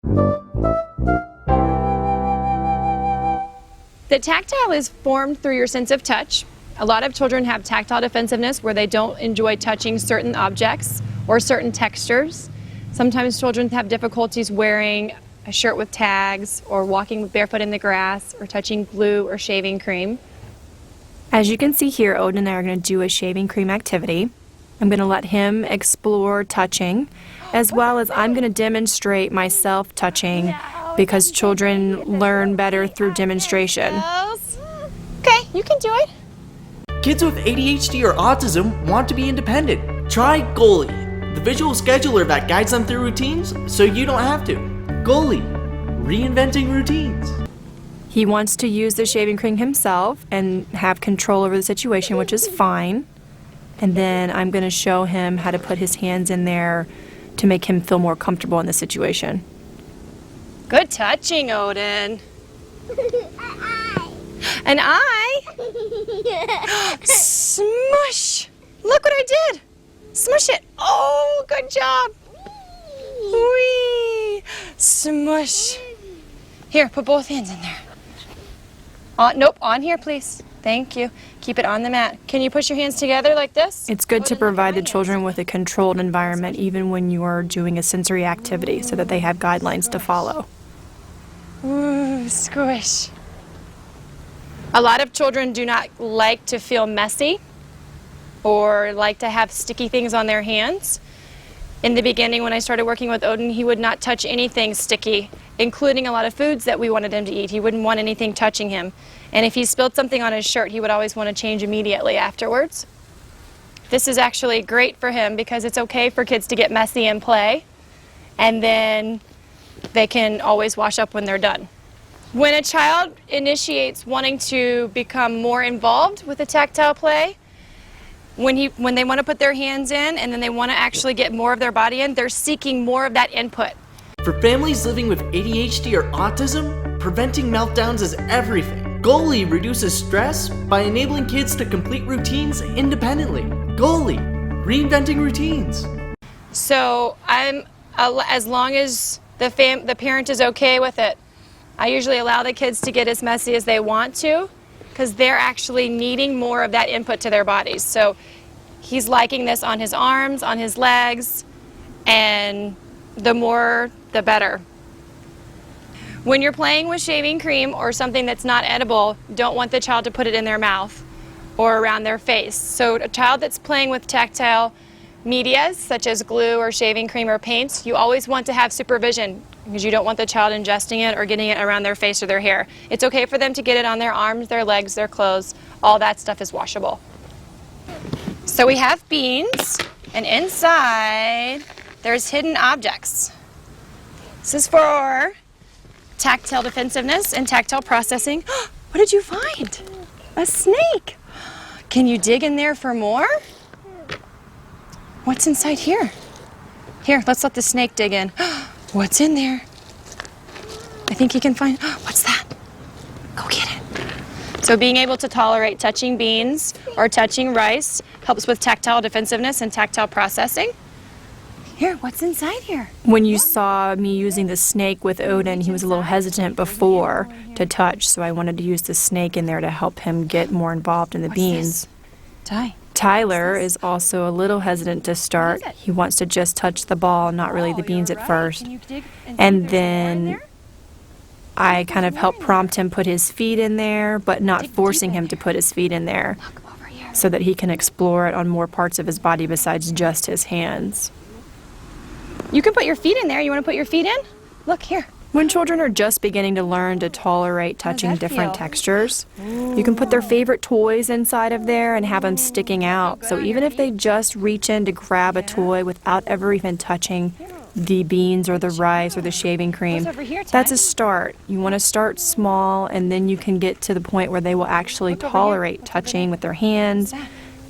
The tactile is formed through your sense of touch. A lot of children have tactile defensiveness where they don't enjoy touching certain objects or certain textures. Sometimes children have difficulties wearing a shirt with tags or walking barefoot in the grass or touching glue or shaving cream. As you can see here, Odin and I are going to do a shaving cream activity. I'm going to let him explore touching, as well as I'm going to demonstrate myself touching because children learn better through demonstration. Okay, you can do it. Kids with ADHD or autism want to be independent. Try Goalie, the visual scheduler that guides them through routines so you don't have to. Goalie, reinventing routines. He wants to use the shaving cream himself and have control over the situation, which is fine. And then I'm going to show him how to put his hands in there to make him feel more comfortable in the situation. Good touching, Odin. An eye? Smush! Look what I did! Smush it! Oh, good job! Whee! Smush. Here, put both hands in there. Nope, on here, please. Thank you. Keep it on the mat. Can you push your hands together like this? It's good to provide the children with a controlled environment even when you are doing a sensory activity so that they have guidelines to follow. Ooh, squish. A lot of children do not like to feel messy or like to have sticky things on their hands. In the beginning, when I started working with Odin, he would not touch anything sticky, including a lot of foods that we wanted him to eat. He wouldn't want anything touching him. And if he spilled something on his shirt, he would always want to change immediately afterwards. This is actually great for him because it's okay for kids to get messy and play, and then they can always wash up when they're done. When a child initiates wanting to become more involved with the tactile play, when they want to put their hands in and then they want to actually get more of their body in, they're seeking more of that input. For families living with ADHD or autism, preventing meltdowns is everything. Goalie reduces stress by enabling kids to complete routines independently. Goalie, reinventing routines. So as long as the parent is okay with it, I usually allow the kids to get as messy as they want to because they're actually needing more of that input to their bodies. So he's liking this on his arms, on his legs, and the more, the better. When you're playing with shaving cream or something that's not edible, don't want the child to put it in their mouth or around their face. So a child that's playing with tactile medias, such as glue or shaving cream or paints, you always want to have supervision because you don't want the child ingesting it or getting it around their face or their hair. It's okay for them to get it on their arms, their legs, their clothes. All that stuff is washable. So we have beans, and inside there's hidden objects. This is for tactile defensiveness and tactile processing. What did you find? A snake. Can you dig in there for more? What's inside here? Here, let's let the snake dig in. What's in there? I think he can find, what's that? Go get it. So being able to tolerate touching beans or touching rice helps with tactile defensiveness and tactile processing. Here, what's inside here? When you saw me using the snake with Odin, he was a little hesitant before to touch, so I wanted to use the snake in there to help him get more involved in the beans. Tyler is also a little hesitant to start. He wants to just touch the ball, not really the beans at first. And then I kind of help prompt him put his feet in there, but not forcing him to put his feet in there so that he can explore it on more parts of his body besides just his hands. You can put your feet in there. You want to put your feet in? Look here. When children are just beginning to learn to tolerate touching different textures, you can put their favorite toys inside of there and have them sticking out. So even if they just reach in to grab a toy without ever even touching the beans or the rice or the shaving cream, that's a start. You want to start small, and then you can get to the point where they will actually tolerate touching with their hands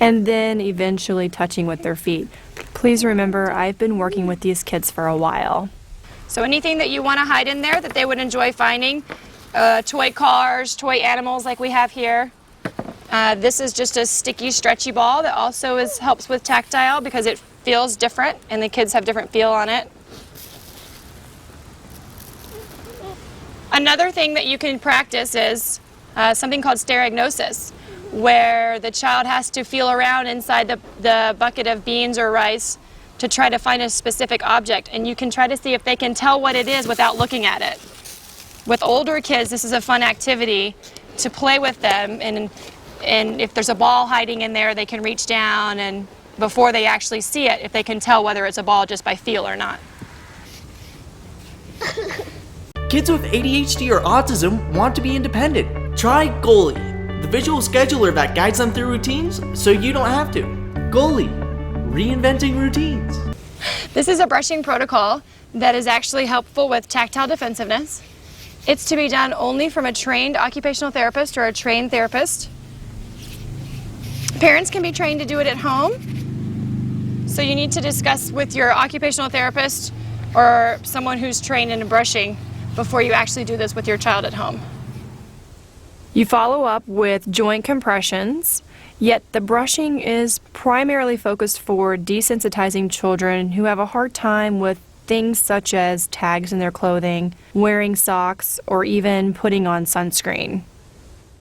and then eventually touching with their feet. Please remember, I've been working with these kids for a while. So anything that you want to hide in there that they would enjoy finding, toy cars, toy animals like we have here. This is just a sticky, stretchy ball that also helps with tactile because it feels different and the kids have different feel on it. Another thing that you can practice is something called stereognosis, where the child has to feel around inside the bucket of beans or rice to try to find a specific object, and you can try to see if they can tell what it is without looking at it. With older kids, this is a fun activity to play with them, and if there's a ball hiding in there, they can reach down, and before they actually see it, if they can tell whether it's a ball just by feel or not. Kids with ADHD or autism want to be independent. Try Goalie, the visual scheduler that guides them through routines so you don't have to. Goalie, reinventing routines. This is a brushing protocol that is actually helpful with tactile defensiveness. It's to be done only from a trained occupational therapist or a trained therapist. Parents can be trained to do it at home, so you need to discuss with your occupational therapist or someone who's trained in brushing before you actually do this with your child at home. You follow up with joint compressions, yet the brushing is primarily focused for desensitizing children who have a hard time with things such as tags in their clothing, wearing socks, or even putting on sunscreen.